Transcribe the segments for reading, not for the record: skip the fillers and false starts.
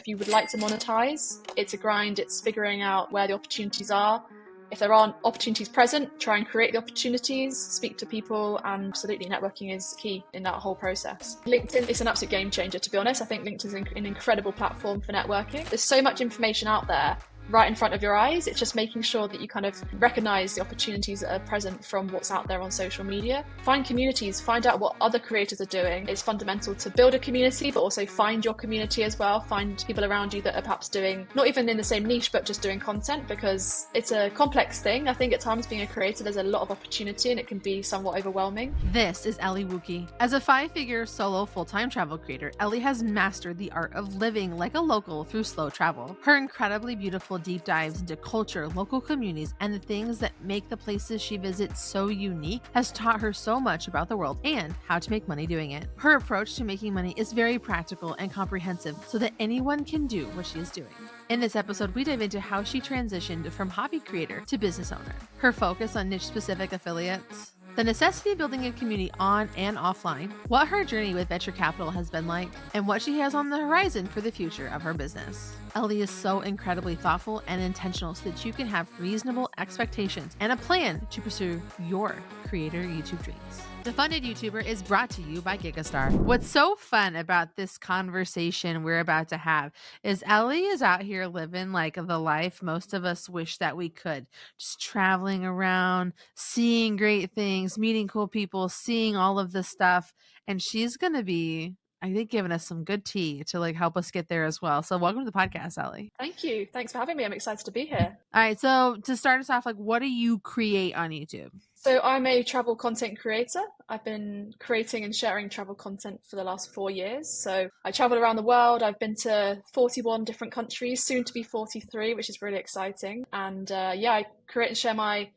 if you would like to monetize, it's a grind. It's figuring out where the opportunities are. If there aren't opportunities present, try and create the opportunities, speak to people, and absolutely networking is key in that whole process. LinkedIn is an absolute game changer, to be honest. I think LinkedIn is an incredible platform for networking. There's so much information out there right in front of your eyes. It's just making sure that you kind of recognize the opportunities that are present from what's out there on social media. Find communities, find out what other creators are doing. It's fundamental to build a community, but also find your community as well. Find people around you that are perhaps doing, not even in the same niche, but just doing content, because it's a complex thing. I think at times being a creator, there's a lot of opportunity and it can be somewhat overwhelming. This is Ellie Wookie. As a 5-figure solo full-time travel creator, Ellie has mastered the art of living like a local through slow travel. Her incredibly beautiful deep dives into culture, local communities, and the things that make the places she visits so unique has taught her so much about the world and how to make money doing it. Her approach to making money is very practical and comprehensive so that anyone can do what she is doing. In this episode, we dive into how she transitioned from hobby creator to business owner, her focus on niche-specific affiliates, the necessity of building a community on and offline, what her journey with venture capital has been like, and what she has on the horizon for the future of her business. Ellie is so incredibly thoughtful and intentional so that you can have reasonable expectations and a plan to pursue your creator YouTube dreams. The Funded YouTuber is brought to you by Gigastar. What's so fun about this conversation we're about to have is Ellie is out here living like the life most of us wish that we could. Just traveling around, seeing great things, meeting cool people, seeing all of this stuff. And she's going to be, I think, giving us some good tea to like help us get there as well. So welcome to the podcast, Ellie. Thank you. Thanks for having me. I'm excited to be here. All right. So to start us off, like, what do you create on YouTube? So I'm a travel content creator. I've been creating and sharing travel content for the last 4 years. So I travel around the world. I've been to 41 different countries, soon to be 43, which is really exciting. And I create and share my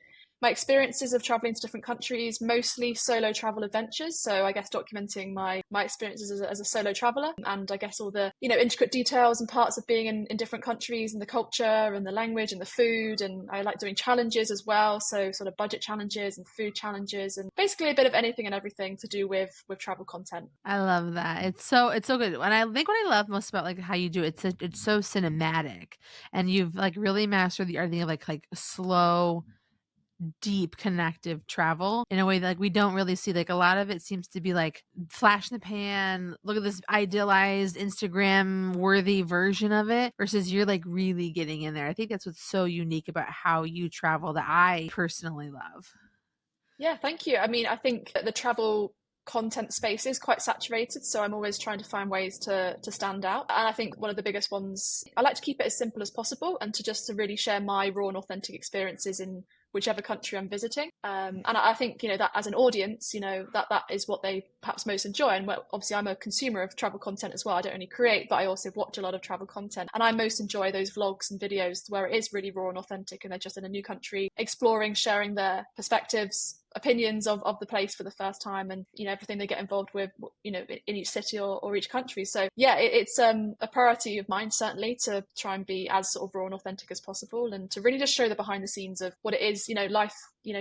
experiences of traveling to different countries, mostly solo travel adventures. So I guess documenting my experiences as a solo traveler, and I guess all the, intricate details and parts of being in different countries, and the culture and the language and the food. And I like doing challenges as well. So sort of budget challenges and food challenges, and basically a bit of anything and everything to do with travel content. I love that. It's so good. And I think what I love most about like how you do it, it's so cinematic, and you've like really mastered the art of like slow, deep connective travel in a way that like we don't really see. Like a lot of it seems to be like flash in the pan, look at this idealized Instagram worthy version of it, versus you're like really getting in there. I think that's what's so unique about how you travel that I personally love. Yeah, thank you. I mean, I think that the travel content space is quite saturated, so I'm always trying to find ways to stand out. And I think one of the biggest ones, I like to keep it as simple as possible and to really share my raw and authentic experiences in whichever country I'm visiting. And I think, that as an audience, that is what they perhaps most enjoy. And obviously I'm a consumer of travel content as well. I don't only create, but I also watch a lot of travel content. And I most enjoy those vlogs and videos where it is really raw and authentic, and they're just in a new country, exploring, sharing their perspectives, opinions of the place for the first time, and everything they get involved with in each city or each country. So yeah, it's a priority of mine, certainly, to try and be as sort of raw and authentic as possible, and to really just show the behind the scenes of what it is, life,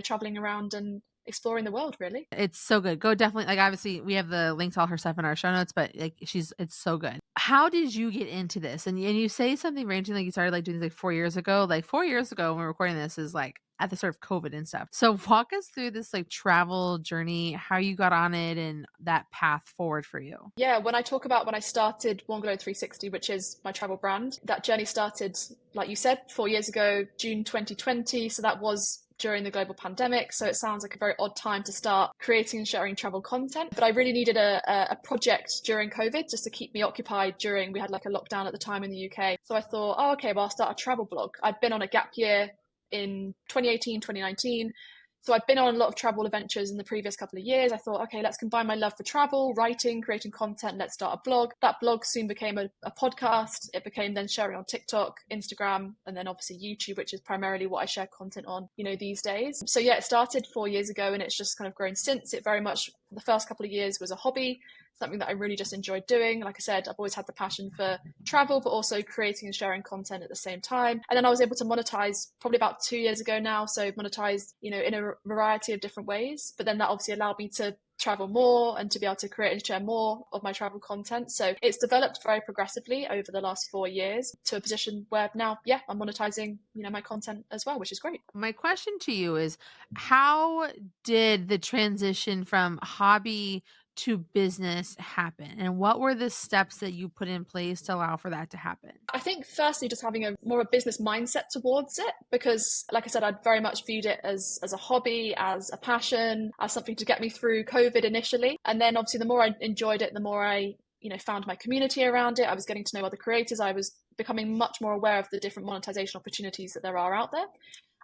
traveling around and exploring the world, really. It's so good. Go definitely, like, obviously we have the link to all her stuff in our show notes, but like it's so good. How did you get into this? And you say something ranging like you started like doing this like 4 years ago. Like 4 years ago when we're recording this is like at the start of COVID and stuff. So walk us through this like travel journey, how you got on it and that path forward for you. Yeah, when I talk about when I started One Glow 360, which is my travel brand, that journey started, like you said, 4 years ago, June 2020. So that was during the global pandemic. So it sounds like a very odd time to start creating and sharing travel content. But I really needed a project during COVID just to keep me occupied we had like a lockdown at the time in the UK. So I thought, I'll start a travel blog. I'd been on a gap year in 2018, 2019. So I've been on a lot of travel adventures in the previous couple of years. I thought, okay, let's combine my love for travel, writing, creating content. Let's start a blog. That blog soon became a podcast. It became then sharing on TikTok, Instagram, and then obviously YouTube, which is primarily what I share content on, these days. So yeah, it started 4 years ago and it's just kind of grown since. It very much, for the first couple of years, was a hobby, something that I really just enjoyed doing. Like I said, I've always had the passion for travel, but also creating and sharing content at the same time. And then I was able to monetize probably about 2 years ago now. So monetized, in a variety of different ways. But then that obviously allowed me to travel more and to be able to create and share more of my travel content. So it's developed very progressively over the last 4 years to a position where now, yeah, I'm monetizing, my content as well, which is great. My question to you is, how did the transition from hobby to business happen? And what were the steps that you put in place to allow for that to happen? I think firstly, just having a more of a business mindset towards it, because like I said, I'd very much viewed it as a hobby, as a passion, as something to get me through COVID initially. And then obviously the more I enjoyed it, the more I, found my community around it. I was getting to know other creators. I was becoming much more aware of the different monetization opportunities that there are out there.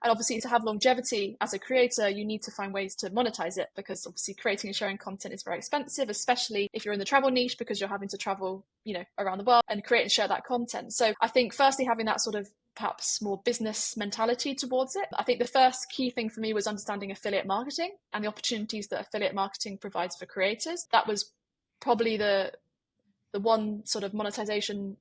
And obviously, to have longevity as a creator, you need to find ways to monetize it, because obviously creating and sharing content is very expensive, especially if you're in the travel niche, because you're having to travel, around the world and create and share that content. So I think firstly, having that sort of perhaps more business mentality towards it. I think the first key thing for me was understanding affiliate marketing and the opportunities that affiliate marketing provides for creators. That was probably the one sort of monetization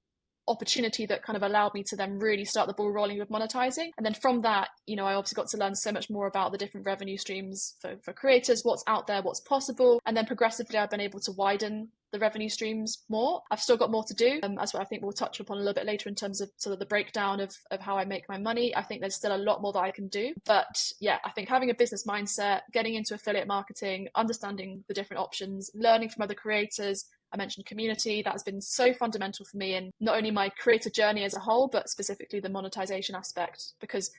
opportunity that kind of allowed me to then really start the ball rolling with monetizing. And then from that, I obviously got to learn so much more about the different revenue streams for creators, what's out there, what's possible. And then progressively, I've been able to widen the revenue streams more. I've still got more to do, as what I think we'll touch upon a little bit later in terms of sort of the breakdown of how I make my money. I think there's still a lot more that I can do. But yeah, I think having a business mindset, getting into affiliate marketing, understanding the different options, learning from other creators. I mentioned community. That has been so fundamental for me in not only my creator journey as a whole, but specifically the monetization aspect, because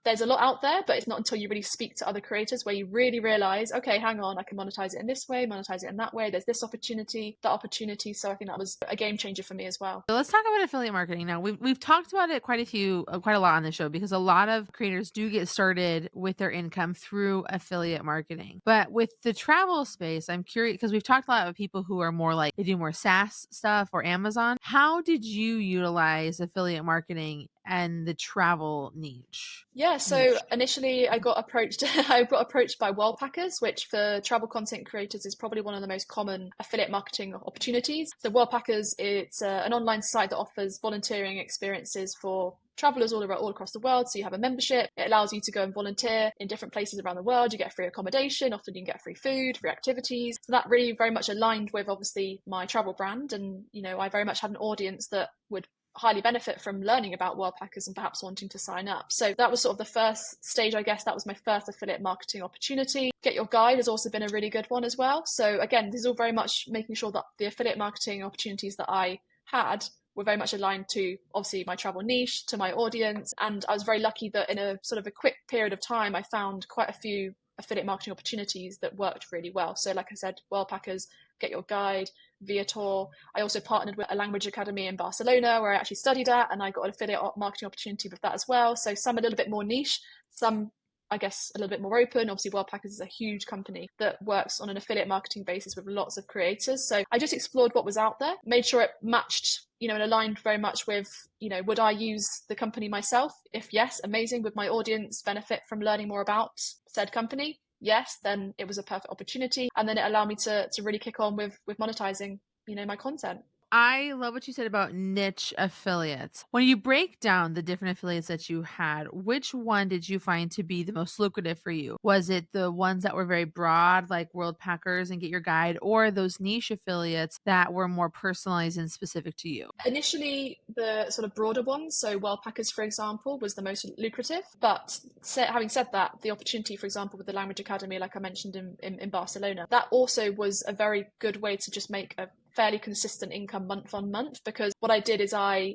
there's a lot out there, but it's not until you really speak to other creators where you really realize, okay, hang on, I can monetize it in this way, monetize it in that way. There's this opportunity, that opportunity. So I think that was a game changer for me as well. So let's talk about affiliate marketing now. We've talked about it quite a lot on the show, because a lot of creators do get started with their income through affiliate marketing. But with the travel space, I'm curious, because we've talked a lot with people who are more like, they do more SaaS stuff or Amazon. How did you utilize affiliate marketing and the travel niche? Yeah, so initially I got approached I got approached by Worldpackers, which for travel content creators is probably one of the most common affiliate marketing opportunities. So Worldpackers, it's an online site that offers volunteering experiences for travelers all across the world. So you have a membership. It allows you to go and volunteer in different places around the world. You get free accommodation. Often you can get free food, free activities. So that really very much aligned with obviously my travel brand. And, I very much had an audience that would highly benefit from learning about Worldpackers and perhaps wanting to sign up. So that was sort of the first stage, I guess. That was my first affiliate marketing opportunity. Get Your Guide has also been a really good one as well. So again, this is all very much making sure that the affiliate marketing opportunities that I had were very much aligned to obviously my travel niche, to my audience. And I was very lucky that in a sort of a quick period of time, I found quite a few affiliate marketing opportunities that worked really well. So like I said, Worldpackers, Get Your Guide, Viator. I also partnered with a language academy in Barcelona where I actually studied at, and I got an affiliate marketing opportunity with that as well. So some a little bit more niche, some I guess a little bit more open. Obviously Worldpackers is a huge company that works on an affiliate marketing basis with lots of creators. So I just explored what was out there, made sure it matched, and aligned very much with, would I use the company myself? If yes, amazing. Would my audience benefit from learning more about said company? Yes, then it was a perfect opportunity. And then it allowed me to really kick on with monetizing, my content. I love what you said about niche affiliates. When you break down the different affiliates that you had, which one did you find to be the most lucrative for you? Was it the ones that were very broad, like Worldpackers and Get Your Guide, or those niche affiliates that were more personalized and specific to you? Initially, the sort of broader ones, so Worldpackers, for example, was the most lucrative. But having said that, the opportunity, for example, with the language academy, like I mentioned in Barcelona, that also was a very good way to just make a fairly consistent income month on month, because what I did is I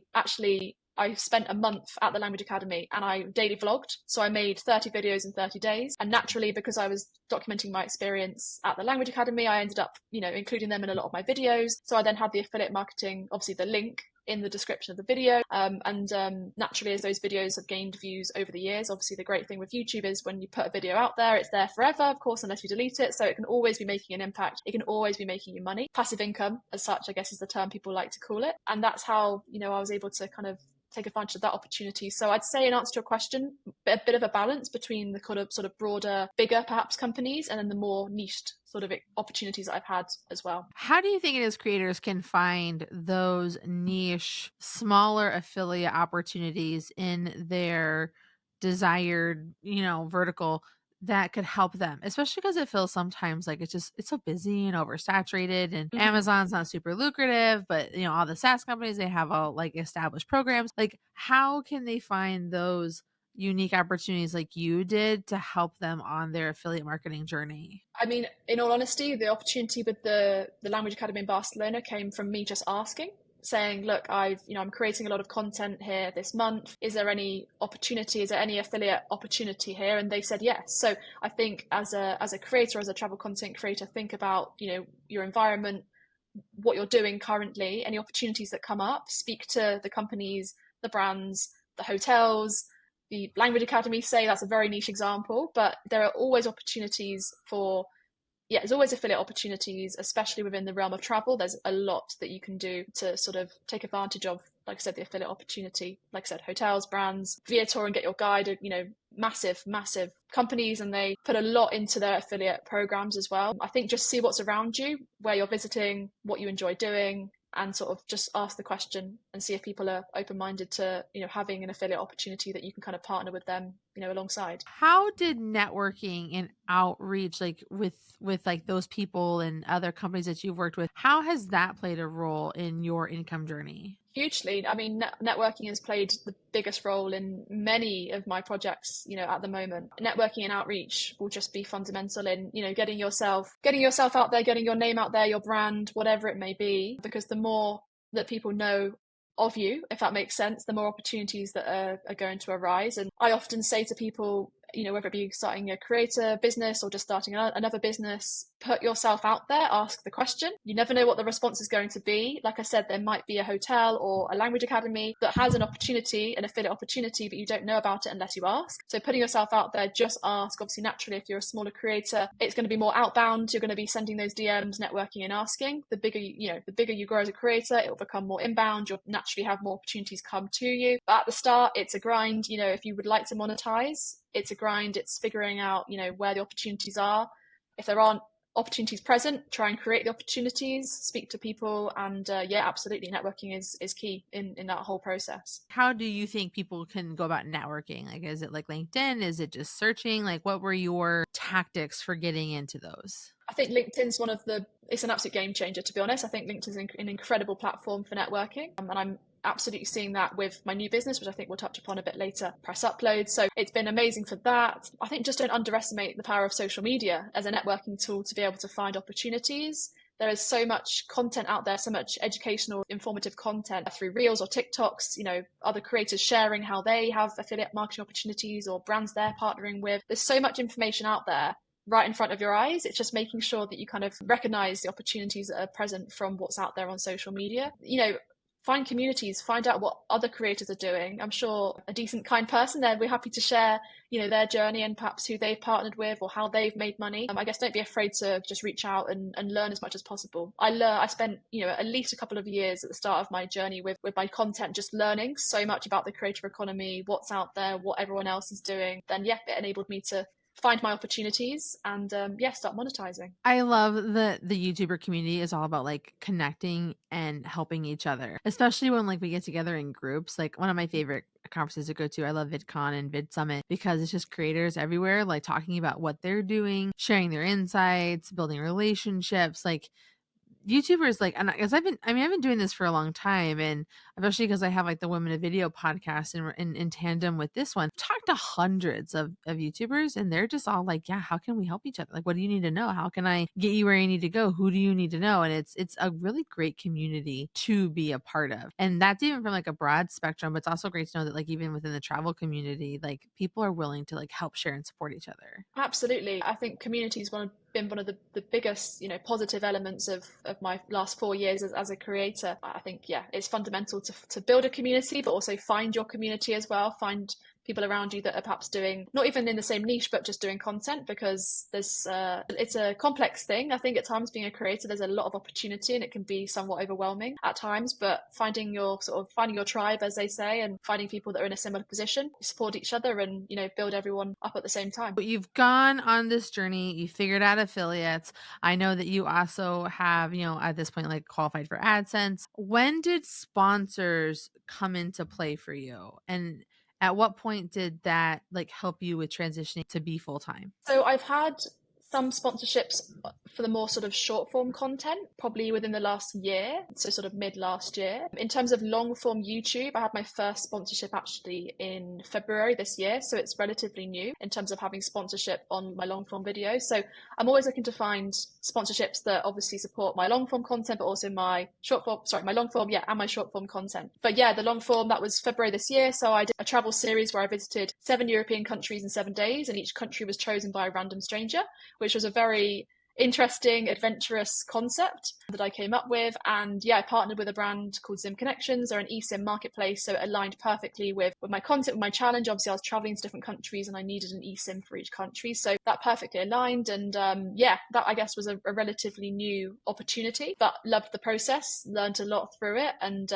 spent a month at the language academy and I daily vlogged. So I made 30 videos in 30 days. And naturally, because I was documenting my experience at the language academy, I ended up, including them in a lot of my videos. So I then had the affiliate marketing, obviously the link in the description of the video. Naturally, as those videos have gained views over the years, obviously the great thing with YouTube is when you put a video out there, it's there forever, of course, unless you delete it. So it can always be making an impact. It can always be making you money. Passive income, as such, I guess is the term people like to call it. And that's how, I was able to kind of take advantage of that opportunity. So I'd say, in answer to your question, a bit of a balance between the kind of sort of broader, bigger perhaps companies, and then the more niched sort of opportunities that I've had as well. How do you think it is creators can find those niche, smaller affiliate opportunities in their desired, vertical that could help them, especially because it feels sometimes like it's so busy and oversaturated, and Mhm. Amazon's not super lucrative, but all the SaaS companies, they have all like established programs. Like, how can they find those unique opportunities like you did to help them on their affiliate marketing journey? I mean, in all honesty, the opportunity with the Language Academy in Barcelona came from me just asking, saying, "Look, I'm creating a lot of content here this month. Is there any opportunity? Is there any affiliate opportunity here?" And they said yes. So I think as a creator, as a travel content creator, think about your environment, what you're doing currently, any opportunities that come up. Speak to the companies, the brands, the hotels, the language academy. Say that's a very niche example, but there are always opportunities for, yeah, there's always affiliate opportunities, especially within the realm of travel. There's a lot that you can do to sort of take advantage of, like I said, the affiliate opportunity. Like I said, hotels, brands, Viator and Get Your Guide, massive, massive companies, and they put a lot into their affiliate programs as well. I think just see what's around you, where you're visiting, what you enjoy doing, and sort of just ask the question and see if people are open-minded to having an affiliate opportunity that you can kind of partner with them alongside. How did networking and outreach, like with like those people and other companies that you've worked with, how has that played a role in your income journey? Hugely. I mean, networking has played the biggest role in many of my projects, at the moment. Networking and outreach will just be fundamental in, getting yourself out there, getting your name out there, your brand, whatever it may be, because the more that people know of you, if that makes sense, the more opportunities that are going to arise. And I often say to people, whether it be starting a creator business or just starting another business, put yourself out there, ask the question. You never know what the response is going to be. Like I said, there might be a hotel or a language academy that has an opportunity, an affiliate opportunity, but you don't know about it unless you ask. So putting yourself out there, just ask. Obviously, naturally, if you're a smaller creator, it's going to be more outbound. You're going to be sending those DMs, networking and asking. The bigger you grow as a creator, it will become more inbound. You'll naturally have more opportunities come to you. But at the start, it's a grind. If you would like to monetize, it's a grind. It's figuring out, where the opportunities are. If there aren't opportunities present, try and create the opportunities, speak to people, and yeah, absolutely, networking is key in that whole process. How do you think people can go about networking? Like, is it like LinkedIn? Is it just searching? Like, what were your tactics for getting into those? I think LinkedIn's it's an absolute game changer, to be honest. I think LinkedIn's an incredible platform for networking. And I'm absolutely seeing that with my new business, which I think we'll touch upon a bit later, Press Upload. So it's been amazing for that. I think just don't underestimate the power of social media as a networking tool to be able to find opportunities. There is so much content out there, so much educational, informative content through Reels or TikToks, other creators sharing how they have affiliate marketing opportunities or brands they're partnering with. There's so much information out there right in front of your eyes. It's just making sure that you kind of recognize the opportunities that are present from what's out there on social media. Find communities, find out what other creators are doing. I'm sure a decent, kind person there, we're happy to share, their journey and perhaps who they've partnered with or how they've made money. I guess don't be afraid to just reach out and learn as much as possible. I spent, at least a couple of years at the start of my journey with my content, just learning so much about the creator economy, what's out there, what everyone else is doing. Then, yeah, it enabled me to find my opportunities and yeah, start monetizing. I love that the YouTuber community is all about like connecting and helping each other, especially when like we get together in groups. Like, one of my favorite conferences to go to, I love VidCon and Vid Summit, because it's just creators everywhere, like talking about what they're doing, sharing their insights, building relationships. Like, YouTubers, like, and because I've been doing this for a long time, and especially because I have like the Women of Video podcast, and in tandem with this one, I've talked to hundreds of YouTubers, and they're just all like, yeah, how can we help each other? Like, what do you need to know? How can I get you where you need to go? Who do you need to know? And it's a really great community to be a part of. And that's even from like a broad spectrum, but it's also great to know that like even within the travel community, like people are willing to like help share and support each other. Absolutely. I think community has been one of the biggest, positive elements of my last 4 years as a creator. I think, yeah, it's fundamental to build a community, but also find your community as well. Find people around you that are perhaps doing not even in the same niche, but just doing content, because it's a complex thing. I think at times being a creator, there's a lot of opportunity and it can be somewhat overwhelming at times, but finding your tribe, as they say, and finding people that are in a similar position, support each other and, build everyone up at the same time. But you've gone on this journey, you figured out affiliates. I know that you also have, at this point, like qualified for AdSense. When did sponsors come into play for you? And At what point did that like help you with transitioning to be full-time? So I've had some sponsorships for the more sort of short form content, probably within the last year, so sort of mid last year. In terms of long form YouTube, I had my first sponsorship actually in February this year, so it's relatively new in terms of having sponsorship on my long form videos. So I'm always looking to find sponsorships that obviously support my long form content, but also my short form, sorry, my long form, yeah, and my short form content. But yeah, the long form, that was February this year. So I did a travel series where I visited 7 European countries in 7 days, and each country was chosen by a random stranger, which was a very interesting, adventurous concept that I came up with. And yeah, I partnered with a brand called Zim Connections. They're an eSIM marketplace, so it aligned perfectly with my content, with my challenge. Obviously, I was traveling to different countries and I needed an eSIM for each country, so that perfectly aligned. And yeah, that I guess was a relatively new opportunity, but loved the process, learned a lot through it, and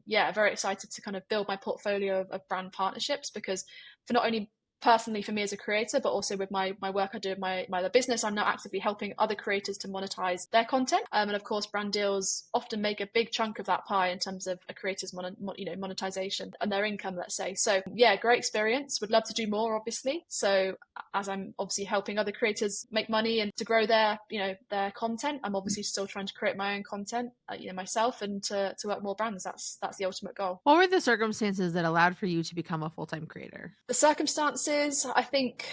yeah, very excited to kind of build my portfolio of brand partnerships, because for not only personally for me as a creator, but also with my work I do with my other business, I'm now actively helping other creators to monetize their content. And of course, brand deals often make a big chunk of that pie in terms of a creator's monetization and their income, let's say. So yeah, great experience. Would love to do more, obviously. So as I'm obviously helping other creators make money and to grow their their content, I'm obviously still trying to create my own content myself, and to work more brands. That's the ultimate goal. What were the circumstances that allowed for you to become a full-time creator? The circumstances, I think,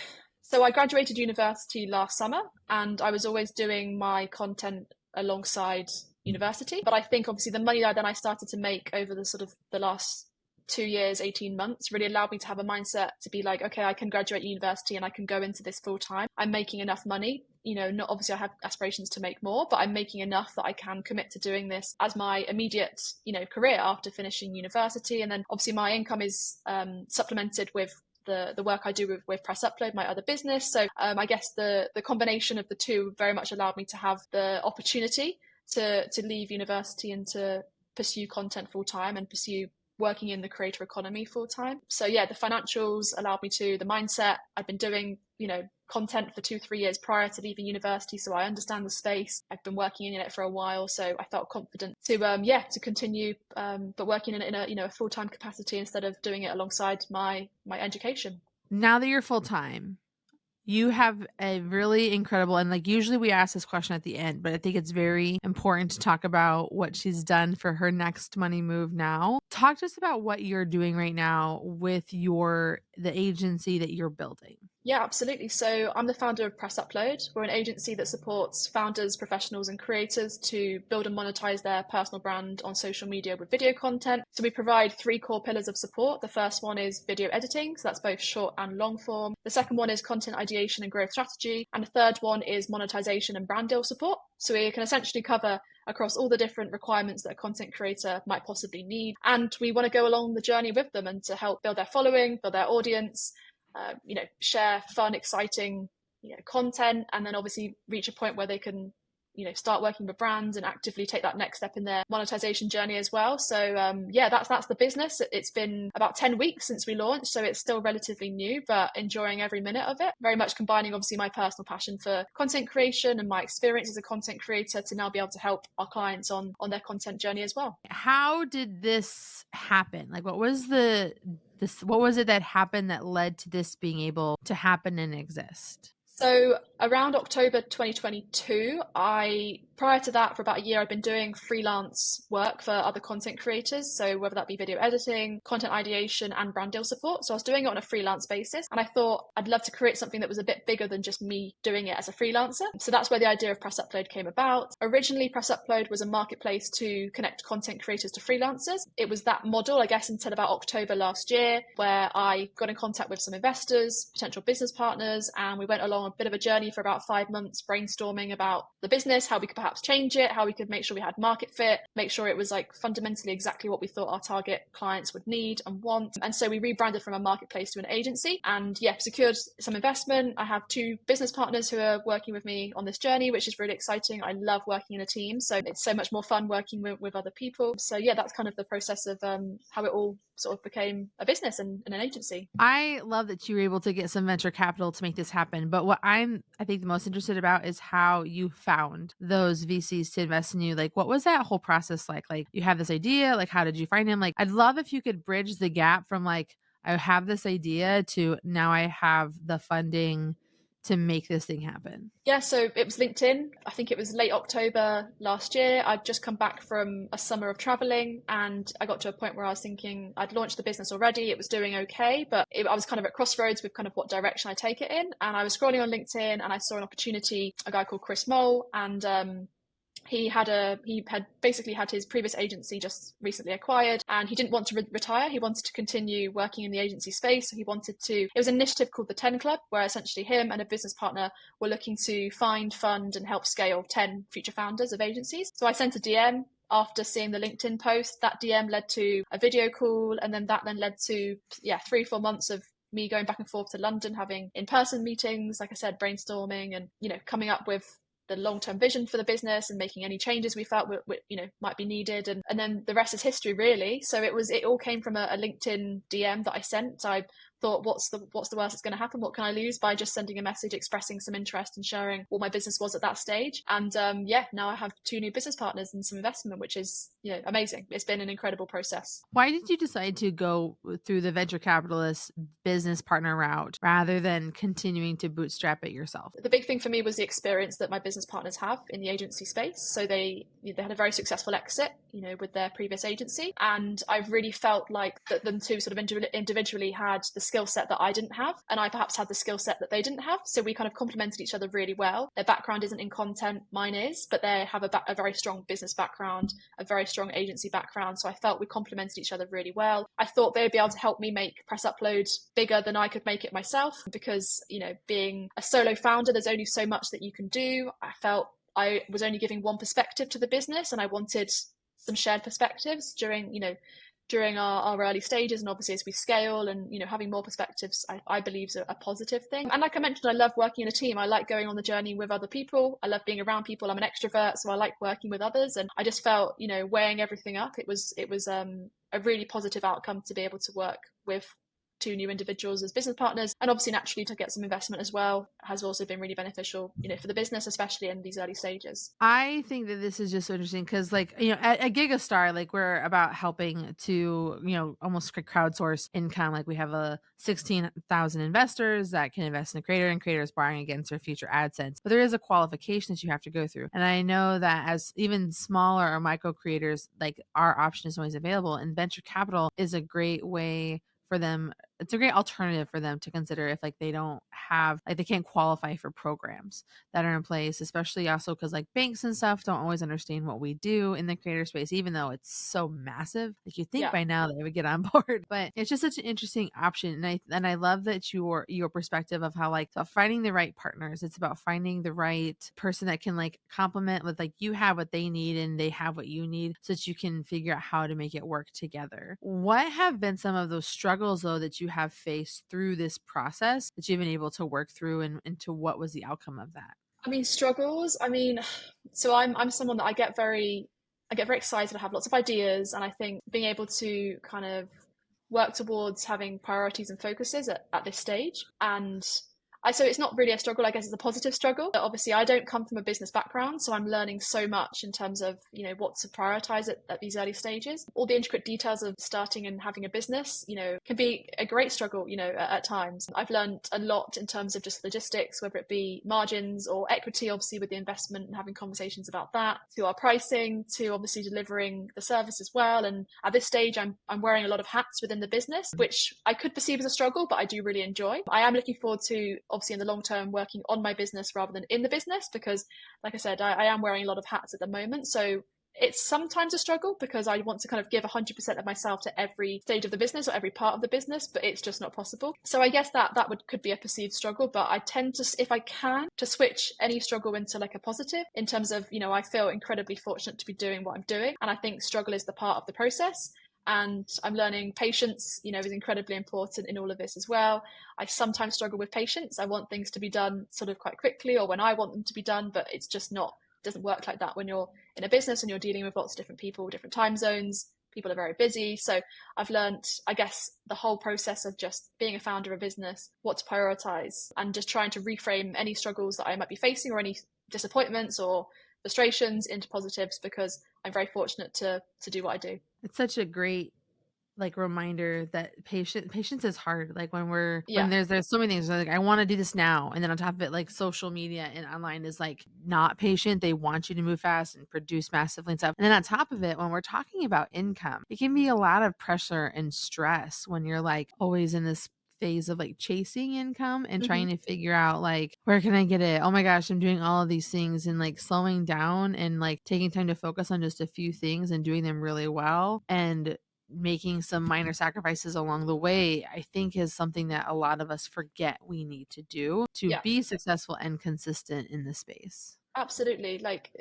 so I graduated university last summer and I was always doing my content alongside university. But I think obviously the money that then I started to make over the sort of the last 2 years, 18 months really allowed me to have a mindset to be like, okay, I can graduate university and I can go into this full time. I'm making enough money. Not obviously I have aspirations to make more, but I'm making enough that I can commit to doing this as my immediate, career after finishing university. And then obviously my income is supplemented with the work I do with Press Upload, my other business. So I guess the combination of the two very much allowed me to have the opportunity to leave university and to pursue content full time and pursue working in the creator economy full time. So yeah, the financials allowed me to, the mindset. I've been doing, content for 2-3 years prior to leaving university, so I understand the space. I've been working in it for a while, so I felt confident to continue, but working in a full time capacity instead of doing it alongside my education. Now that you're full-time, you have a really incredible, and like usually we ask this question at the end, but I think it's very important to talk about what she's done for her next money move now. Talk to us about what you're doing right now with the agency that you're building. Yeah, absolutely. So I'm the founder of Press Upload. We're an agency that supports founders, professionals, and creators to build and monetize their personal brand on social media with video content. So we provide 3 core pillars of support. The first one is video editing, so that's both short and long form. The second one is content ideation and growth strategy. And the third one is monetization and brand deal support. So we can essentially cover across all the different requirements that a content creator might possibly need. And we want to go along the journey with them and to help build their following, build their audience, share fun, exciting, content, and then obviously reach a point where they can, start working with brands and actively take that next step in their monetization journey as well. So yeah, that's the business. It's been about 10 weeks since we launched, so it's still relatively new, but enjoying every minute of it. Very much combining obviously my personal passion for content creation and my experience as a content creator to now be able to help our clients on their content journey as well. How did this happen? Like what was what was it that happened that led to this being able to happen and exist? So around October 2022, prior to that, for about a year, I've been doing freelance work for other content creators. So whether that be video editing, content ideation, and brand deal support. So I was doing it on a freelance basis. And I thought I'd love to create something that was a bit bigger than just me doing it as a freelancer. So that's where the idea of Press Upload came about. Originally, Press Upload was a marketplace to connect content creators to freelancers. It was that model, I guess, until about October last year, where I got in contact with some investors, potential business partners, and we went along a bit of a journey for about 5 months, brainstorming about the business, how we could perhaps change it, how we could make sure we had market fit, make sure it was like fundamentally exactly what we thought our target clients would need and want. And so we rebranded from a marketplace to an agency, and yeah, secured some investment. I have 2 business partners who are working with me on this journey, which is really exciting. I love working in a team, so it's so much more fun working with other people. So yeah, that's kind of the process of how it all sort of became a business and an agency. I love that you were able to get some venture capital to make this happen. But what I think the most interested about is how you found those VCs to invest in you. Like, what was that whole process like? Like, you have this idea, like, how did you find them? Like, I'd love if you could bridge the gap from like I have this idea to now I have the funding to make this thing happen? Yeah, so it was LinkedIn. I think it was late October last year. I'd just come back from a summer of traveling, and I got to a point where I was thinking I'd launched the business already. It was doing okay, but I was kind of at crossroads with kind of what direction I take it in. And I was scrolling on LinkedIn and I saw an opportunity, a guy called Chris Mole, and he had basically had his previous agency just recently acquired, and he didn't want to retire. He wanted to continue working in the agency space. So it was an initiative called the 10 Club, where essentially him and a business partner were looking to find, fund, and help scale 10 future founders of agencies. So I sent a DM after seeing the LinkedIn post. That DM led to a video call, and then that led to 3-4 months of me going back and forth to London, having in-person meetings, like I said, brainstorming, and coming up with the long-term vision for the business and making any changes we felt might be needed, and then the rest is history, really. So it all came from a LinkedIn DM that I sent. I thought, what's the worst that's going to happen? What can I lose by just sending a message expressing some interest and sharing what my business was at that stage? And now I have 2 new business partners and some investment, which is amazing. It's been an incredible process. Why did you decide to go through the venture capitalist business partner route rather than continuing to bootstrap it yourself? The big thing for me was the experience that my business partners have in the agency space. So they had a very successful exit, with their previous agency, and I've really felt like that them two sort of individually had the skill set that I didn't have, and I perhaps had the skill set that they didn't have. So we kind of complemented each other really well. Their background isn't in content, mine is, but they have a very strong business background, a very strong agency background. So I felt we complemented each other really well. I thought they'd be able to help me make Press Upload bigger than I could make it myself, because being a solo founder, there's only so much that you can do. I felt I was only giving one perspective to the business, and I wanted some shared perspectives during our early stages, and obviously as we scale, and having more perspectives I believe is a positive thing. And like I mentioned, I love working in a team. I like going on the journey with other people. I love being around people. I'm an extrovert, so I like working with others, and I just felt weighing everything up, it was a really positive outcome to be able to work with 2 new individuals as business partners, and obviously naturally to get some investment as well has also been really beneficial for the business, especially in these early stages. I think that this is just so interesting because, at Gigastar, we're about helping to, almost crowdsource income. Like, we have 16,000 investors that can invest in a creator, and creators borrowing against their future AdSense. But there is a qualification that you have to go through. And I know that as even smaller or micro creators, our option is always available. And venture capital is a great way for them. It's a great alternative for them to consider if they don't have, they can't qualify for programs that are in place, especially also because banks and stuff don't always understand what we do in the creator space, even though it's so massive. You think by now they would get on board, but it's just such an interesting option. And I love that your perspective of how about finding the right partners. It's about finding the right person that can complement with you have what they need and they have what you need, so that you can figure out how to make it work together. What have been some of those struggles though that you have faced through this process that you've been able to work through, and to what was the outcome of that? Struggles. So I'm someone that I get very excited. I have lots of ideas, and I think being able to kind of work towards having priorities and focuses at this stage, and so it's not really a struggle, I guess it's a positive struggle. But obviously I don't come from a business background, so I'm learning so much in terms of, what to prioritize at these early stages. All the intricate details of starting and having a business, can be a great struggle, at times. I've learned a lot in terms of just logistics, whether it be margins or equity, obviously with the investment and having conversations about that, to our pricing, to obviously delivering the service as well. And at this stage, I'm wearing a lot of hats within the business, which I could perceive as a struggle, but I do really enjoy. I am looking forward to, obviously in the long term, working on my business rather than in the business, because like I said, I am wearing a lot of hats at the moment. So it's sometimes a struggle because I want to kind of give 100% of myself to every stage of the business or every part of the business, but it's just not possible. So I guess that could be a perceived struggle, but I tend to, if I can, to switch any struggle into a positive, in terms of, I feel incredibly fortunate to be doing what I'm doing. And I think struggle is the part of the process. And I'm learning patience, is incredibly important in all of this as well. I sometimes struggle with patience. I want things to be done sort of quite quickly, or when I want them to be done, but it's just not, it doesn't work like that when you're in a business and you're dealing with lots of different people, different time zones. People are very busy. So I've learned, I guess, the whole process of just being a founder of a business, what to prioritize, and just trying to reframe any struggles that I might be facing, or any disappointments or frustrations, into positives, because I'm very fortunate to do what I do. It's such a great like reminder that patience is hard. Like when Yeah. there's so many things like I want to do this now, and then on top of it, like social media and online is like not patient. They want you to move fast and produce massively and stuff. And then on top of it, when we're talking about income, it can be a lot of pressure and stress when you're like always in this phase of like chasing income and Hmm. trying to figure out like where can I get it? Oh my gosh, I'm doing all of these things, and like slowing down and like taking time to focus on just a few things and doing them really well and making some minor sacrifices along the way, I think is something that a lot of us forget we need to do to Yeah, be successful and consistent in this space. absolutely. Like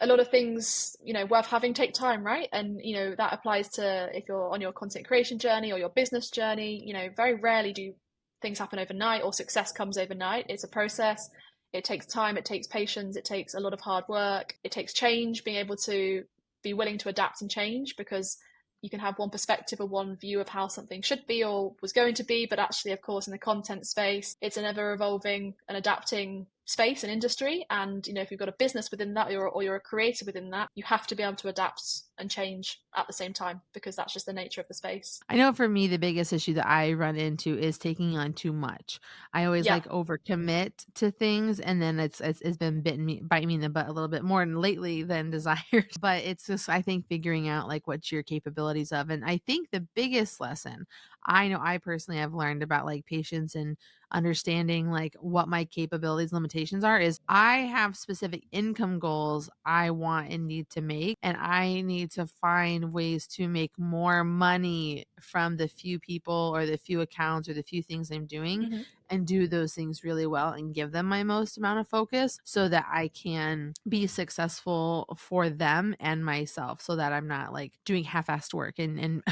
a lot of things, worth having take time, right? And, that applies to if you're on your content creation journey or your business journey. Very rarely do things happen overnight or success comes overnight. It's a process. It takes time, it takes patience, it takes a lot of hard work, it takes change, being able to be willing to adapt and change, because you can have one perspective or one view of how something should be or was going to be, but actually, of course, in the content space, it's an ever evolving and adapting space and industry. And if you've got a business within that, or you're a creator within that, you have to be able to adapt and change at the same time, because that's just the nature of the space. I know for me, the biggest issue that I run into is taking on too much. I always Yeah. like overcommit to things, and then it's been biting me in the butt a little bit more lately than desired. But it's just I think figuring out like what your capabilities of, and I think the biggest lesson I know I personally have learned about like patience and understanding like what my capabilities limitations are is I have specific income goals I want and need to make, and I need to find ways to make more money from the few people or the few accounts or the few things I'm doing, Hmm. and do those things really well and give them my most amount of focus so that I can be successful for them and myself, so that I'm not like doing half-assed work and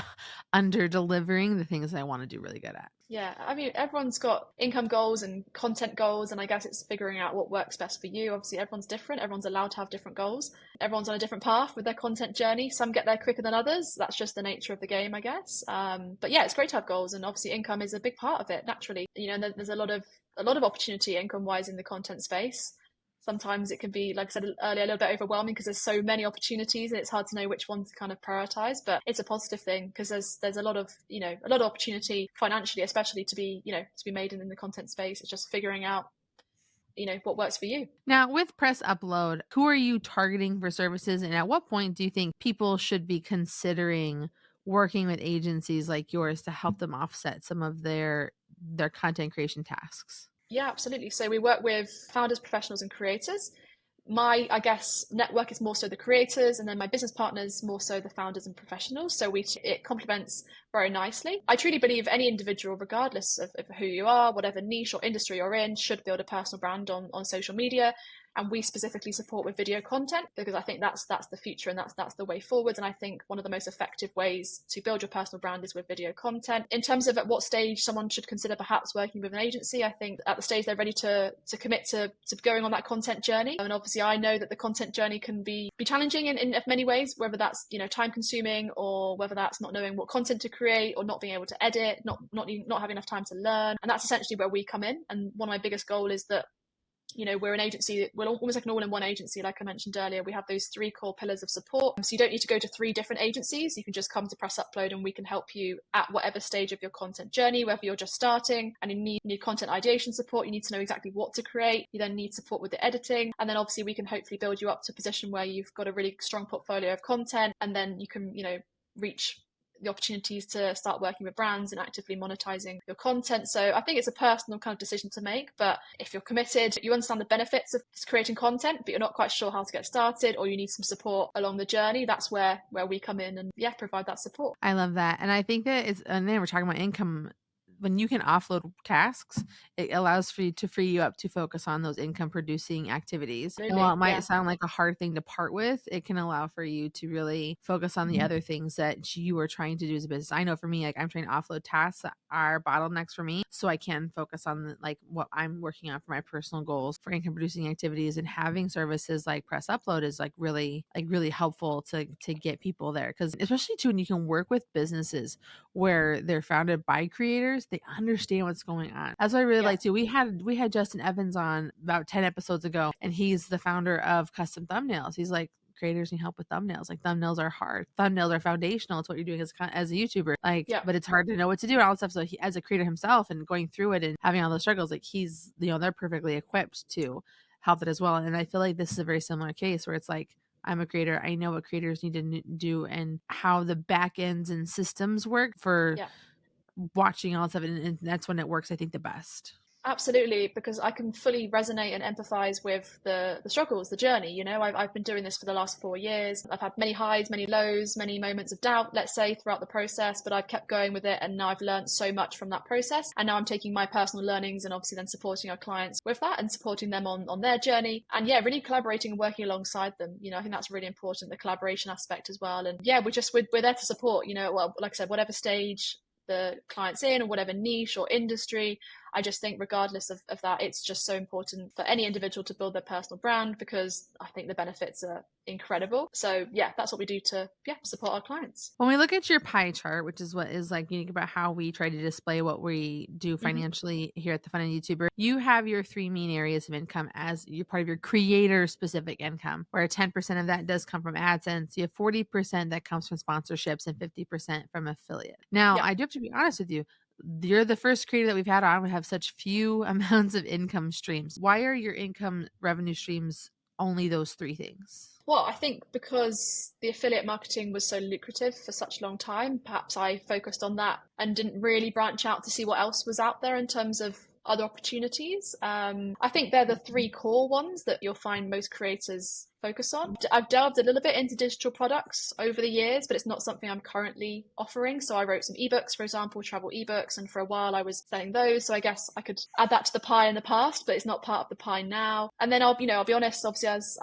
under delivering the things I want to do really good at. Yeah, I mean, everyone's got income goals and content goals, and I guess it's figuring out what works best for you. Obviously, everyone's different. Everyone's allowed to have different goals. Everyone's on a different path with their content journey. Some get there quicker than others. That's just the nature of the game, I guess. But yeah, it's great to have goals, and obviously, income is a big part of it. Naturally, and there's a lot of opportunity income-wise in the content space. Sometimes it can be, like I said earlier, a little bit overwhelming because there's so many opportunities and it's hard to know which one to kind of prioritize. But it's a positive thing because there's a lot of opportunity financially, especially to be made in the content space. It's just figuring out what works for you. Now, with Press Upload, who are you targeting for services, and at what point do you think people should be considering working with agencies like yours to help them offset some of their content creation tasks? Yeah, absolutely. So we work with founders, professionals, and creators. My, I guess, network is more so the creators, and then my business partners more so the founders and professionals. So it complements very nicely. I truly believe any individual, regardless of who you are, whatever niche or industry you're in, should build a personal brand on social media. And we specifically support with video content because I think that's the future, and that's the way forward. And I think one of the most effective ways to build your personal brand is with video content. In terms of at what stage someone should consider perhaps working with an agency, I think at the stage they're ready to commit to going on that content journey. And obviously I know that the content journey can be challenging in many ways, whether that's time consuming, or whether that's not knowing what content to create, or not being able to edit, not having enough time to learn. And that's essentially where we come in. And one of my biggest goals is that we're an agency, we're almost like an all-in-one agency. Like I mentioned earlier, we have those three core pillars of support. So you don't need to go to three different agencies. You can just come to Press Upload and we can help you at whatever stage of your content journey, whether you're just starting and you need content ideation support, you need to know exactly what to create. You then need support with the editing. And then obviously we can hopefully build you up to a position where you've got a really strong portfolio of content, and then you can, reach the opportunities to start working with brands and actively monetizing your content. So I think it's a personal kind of decision to make, but if you're committed, you understand the benefits of creating content, but you're not quite sure how to get started, or you need some support along the journey, that's where we come in and provide that support. I love that. And I think that and then we're talking about income. When you can offload tasks, it allows for you to free you up to focus on those income producing activities. And while Absolutely. it might Yeah. sound like a hard thing to part with, it can allow for you to really focus on the other things that you are trying to do as a business. I know for me, like I'm trying to offload tasks that are bottlenecks for me, so I can focus on like what I'm working on for my personal goals for income producing activities. And having services like Press Upload is like really helpful to get people there, because especially too when you can work with businesses where they're founded by creators, they understand what's going on. That's what I really Yeah. like too. We had Justin Evans on about 10 episodes ago, and he's the founder of Custom Thumbnails. He's like creators need help with thumbnails. Like thumbnails are hard. Thumbnails are foundational. It's what you're doing as a YouTuber. Like, Yeah. but it's hard to know what to do and all that stuff. So he, as a creator himself and going through it and having all those struggles, like he's, they're perfectly equipped to help it as well. And I feel like this is a very similar case where it's like, I'm a creator. I know what creators need to do and how the back ends and systems work for watching all stuff. And that's when it works, I think, the best. Absolutely, because I can fully resonate and empathize with the struggles, the journey. I've been doing this for the last 4 years. I've had many highs, many lows, many moments of doubt, let's say, throughout the process, but I've kept going with it. And now I've learned so much from that process. And now I'm taking my personal learnings and obviously then supporting our clients with that and supporting them on their journey. And yeah, really collaborating and working alongside them. I think that's really important, the collaboration aspect as well. And yeah, we're there to support, well, like I said, whatever stage the client's in or whatever niche or industry. I just think regardless of that, it's just so important for any individual to build their personal brand, because I think the benefits are incredible. So yeah, that's what we do to support our clients. When we look at your pie chart, which is what is like unique about how we try to display what we do financially here at the Funded YouTuber, you have your 3 main areas of income as you're part of your creator specific income, where 10% of that does come from AdSense. You have 40% that comes from sponsorships and 50% from affiliate. Now, I do have to be honest with you. You're the first creator that we've had on to have such few amounts of income streams. Why are your income revenue streams only those 3 things? Well, I think because the affiliate marketing was so lucrative for such a long time, perhaps I focused on that and didn't really branch out to see what else was out there in terms of other opportunities. I think they're the 3 core ones that you'll find most creators focus on. I've delved a little bit into digital products over the years, but it's not something I'm currently offering. So I wrote some ebooks, for example, travel ebooks, and for a while I was selling those. So I guess I could add that to the pie in the past, but it's not part of the pie now. And then I'll be honest, obviously, as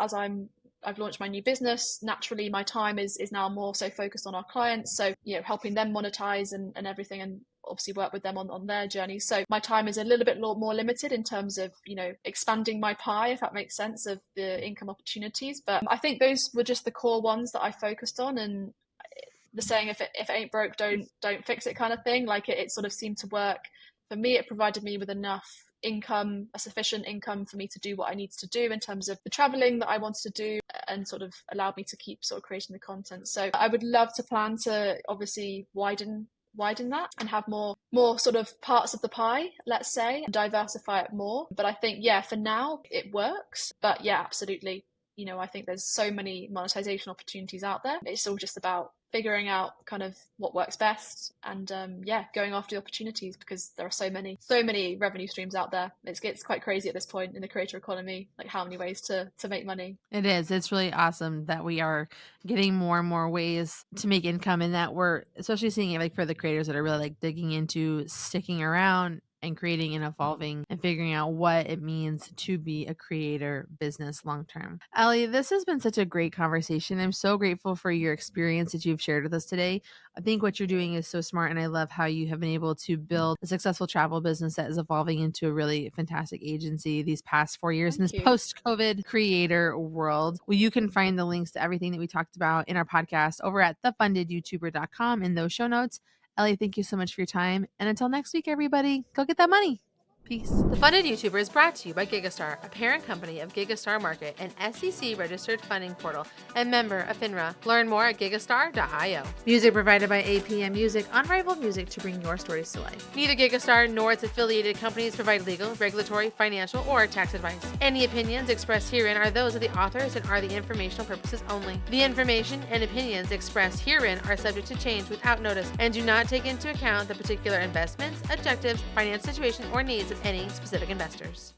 I've launched my new business, naturally my time is now more so focused on our clients. So, helping them monetize and everything, and obviously work with them on their journey. So my time is a little bit more limited in terms of, expanding my pie, if that makes sense, of the income opportunities. But I think those were just the core ones that I focused on. And the saying, if it ain't broke, don't fix it kind of thing. Like it sort of seemed to work. For me, it provided me with enough income, a sufficient income for me to do what I needed to do in terms of the traveling that I wanted to do, and sort of allowed me to keep sort of creating the content. So I would love to plan to obviously widen that and have more sort of parts of the pie, let's say, and diversify it more. But I think, for now it works. But yeah, absolutely. I think there's so many monetization opportunities out there. It's all just about figuring out kind of what works best and going after the opportunities, because there are so many revenue streams out there. It's quite crazy at this point in the creator economy, like how many ways to make money. It is. It's really awesome that we are getting more and more ways to make income, and that we're especially seeing it like for the creators that are really like digging into sticking around and creating and evolving and figuring out what it means to be a creator business long term. Ellie, this has been such a great conversation. I'm so grateful for your experience that you've shared with us today. I think what you're doing is so smart, and I love how you have been able to build a successful travel business that is evolving into a really fantastic agency these past 4 years in this post-COVID creator world. Well, you can find the links to everything that we talked about in our podcast over at thefundedyoutuber.com in those show notes. Ellie, thank you so much for your time. And until next week, everybody, go get that money. Peace. The Funded YouTuber is brought to you by Gigastar, a parent company of Gigastar Market, an SEC-registered funding portal and member of FINRA. Learn more at gigastar.io. Music provided by APM Music, unrivaled music to bring your stories to life. Neither Gigastar nor its affiliated companies provide legal, regulatory, financial, or tax advice. Any opinions expressed herein are those of the authors and are the informational purposes only. The information and opinions expressed herein are subject to change without notice and do not take into account the particular investments, objectives, financial situation, or needs of any specific investors.